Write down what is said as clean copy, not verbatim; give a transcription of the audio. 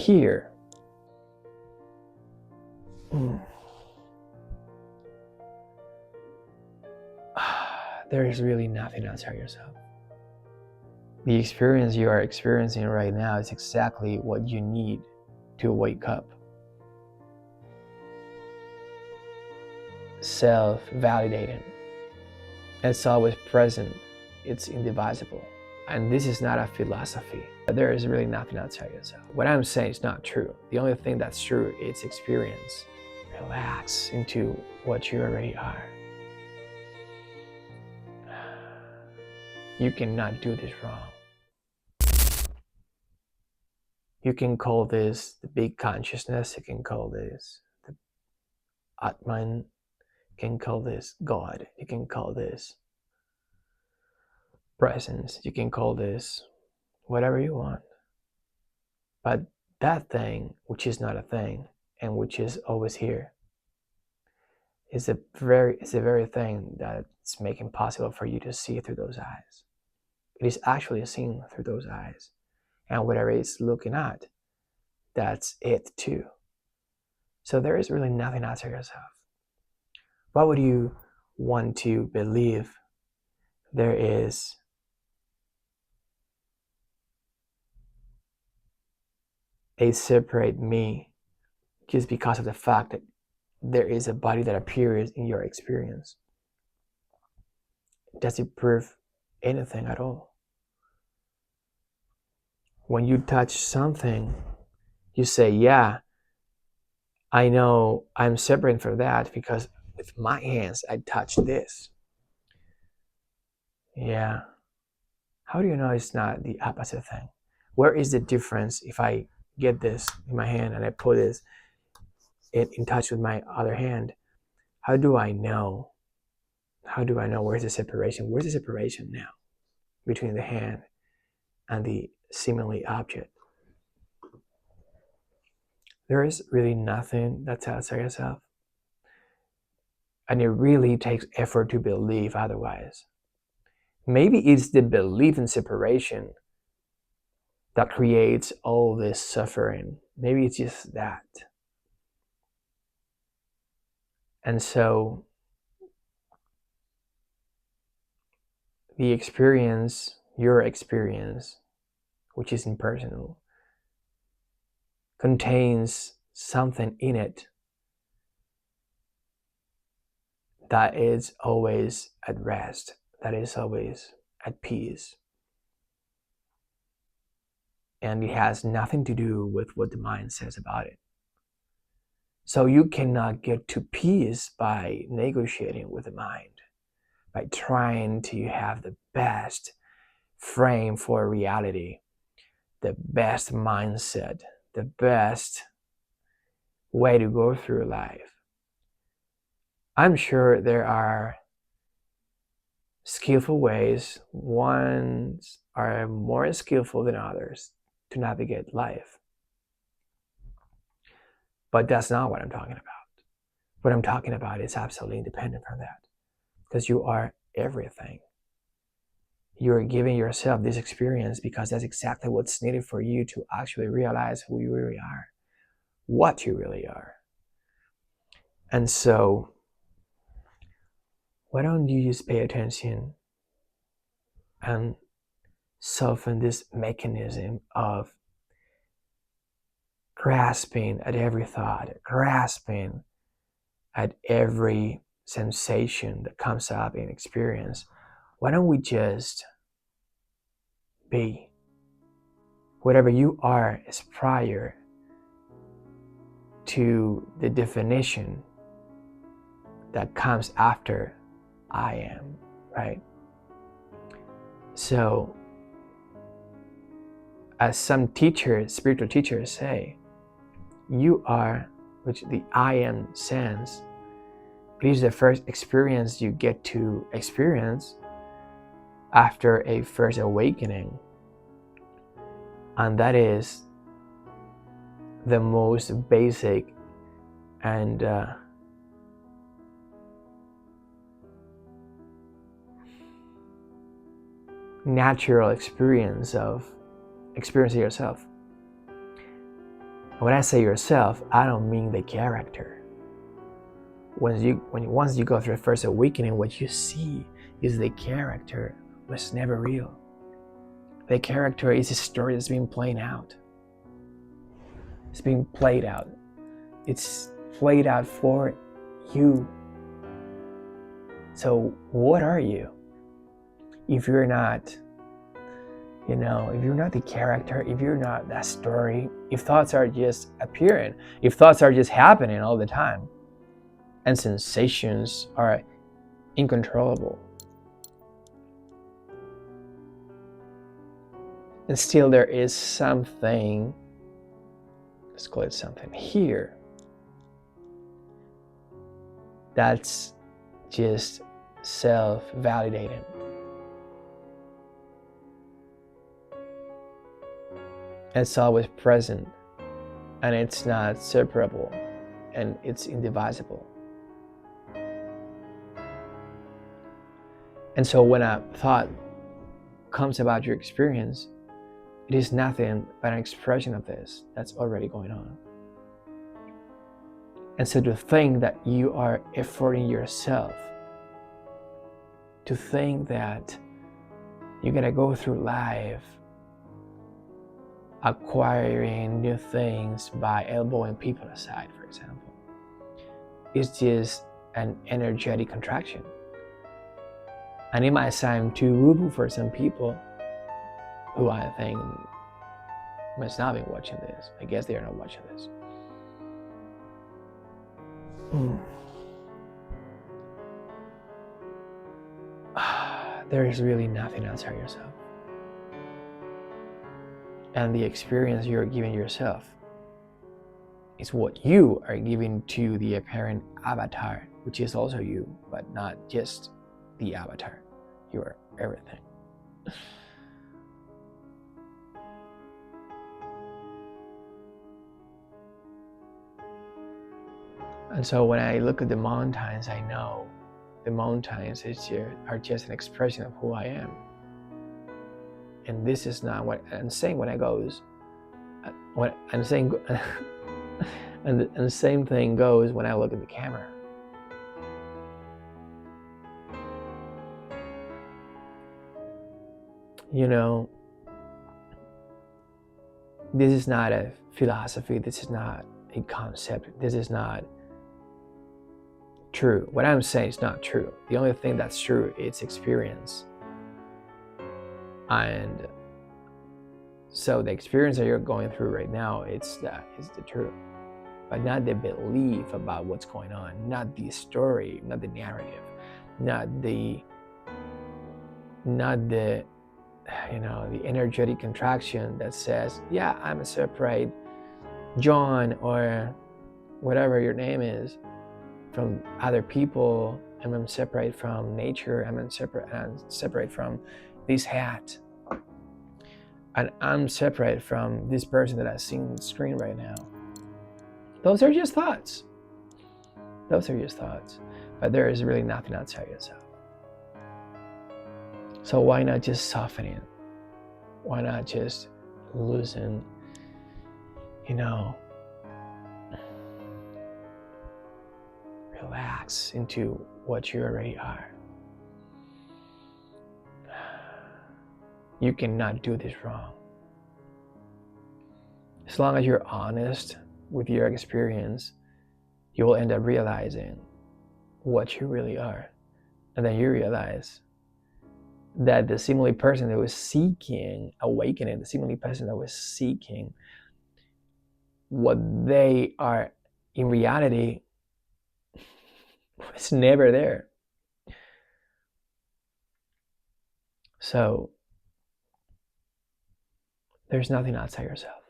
here, there is really nothing outside yourself. The experience you are experiencing right now is exactly what you need to wake up. Self-validating. It's always present. It's indivisible. And this is not a philosophy. There is really nothing outside yourself. What I'm saying is not true. The only thing that's true is experience. Relax into what you already are. You cannot do this wrong. You can call this the big consciousness. You can call this the Atman. You can call this God. You can call this presence. You can call this whatever you want. But that thing, which is not a thing and which is always here, is the very thing that's making possible for you to see through those eyes. It is actually seen through those eyes. And whatever it's looking at, that's it too. So there is really nothing outside yourself. What would you want to believe there is a separate me just because of the fact that there is a body that appears in your experience? Does it prove anything at all? When you touch something, you say, yeah, I know I'm separate from that because with my hands I touched this. Yeah. How do you know it's not the opposite thing? Where is the difference if I get this in my hand and I put it in touch with my other hand? How do I know? How do I know where's the separation? Where's the separation now between the hand and the seemingly object? There is really nothing that's outside yourself. And it really takes effort to believe otherwise. Maybe it's the belief in separation that creates all this suffering. Maybe it's just that. And so the experience, your experience, which is impersonal, contains something in it that is always at rest, that is always at peace. And it has nothing to do with what the mind says about it. So you cannot get to peace by negotiating with the mind, by trying to have the best frame for reality, the best mindset, the best way to go through life. I'm sure there are skillful ways. Ones are more skillful than others to navigate life. But that's not what I'm talking about. What I'm talking about is absolutely independent from that. Because you are everything. You're giving yourself this experience because that's exactly what's needed for you to actually realize who you really are, what you really are. And so, why don't you just pay attention and soften this mechanism of grasping at every thought, grasping at every sensation that comes up in experience? Why don't we just be? Whatever you are is prior to the definition that comes after I am, right? So, as some teachers, spiritual teachers say, you are, which the I am sense, it is the first experience you get to experience after a first awakening. And that is the most basic and natural experience of experiencing yourself. When I say yourself, I don't mean the character. Once you go through the first awakening, what you see is the character was never real. The character is a story that's being played out. It's being played out. It's played out for you. So what are you? If you're not, if you're not the character, if you're not that story, if thoughts are just appearing, if thoughts are just happening all the time, and sensations are uncontrollable, and still there is something, let's call it something here, that's just self-validating. It's always present, and it's not separable, and it's indivisible. And so when a thought comes about your experience, it is nothing but an expression of this that's already going on. And so to think that you are efforting yourself, to think that you're gonna go through life acquiring new things by elbowing people aside, for example, is just an energetic contraction. And it might sound too woo-woo for some people who I think must not be watching this. I guess they are not watching this. There is really nothing outside yourself. And the experience you're giving yourself is what you are giving to the apparent avatar, which is also you, but not just the avatar. You are everything. And so when I look at the mountains, I know the mountains are just an expression of who I am. And this is not what I'm saying when I goes. What I'm saying, and the same thing goes when I look at the camera. This is not a philosophy. This is not a concept. This is not true. What I'm saying is not true. The only thing that's true is experience. And so the experience that you're going through right now, it's the truth, but not the belief about what's going on, not the story, not the narrative, not the the energetic contraction that says, yeah, I'm a separate John or whatever your name is from other people, and I'm separate from nature, I'm separate from this hat, and I'm separate from this person that I see on the screen right now. Those are just thoughts. Those are just thoughts. But there is really nothing outside yourself. So why not just soften it? Why not just loosen, relax into what you already are? You cannot do this wrong. As long as you're honest with your experience, you will end up realizing what you really are. And then you realize that the seemingly person that was seeking awakening, the seemingly person that was seeking what they are in reality, was never there. So there's nothing outside yourself.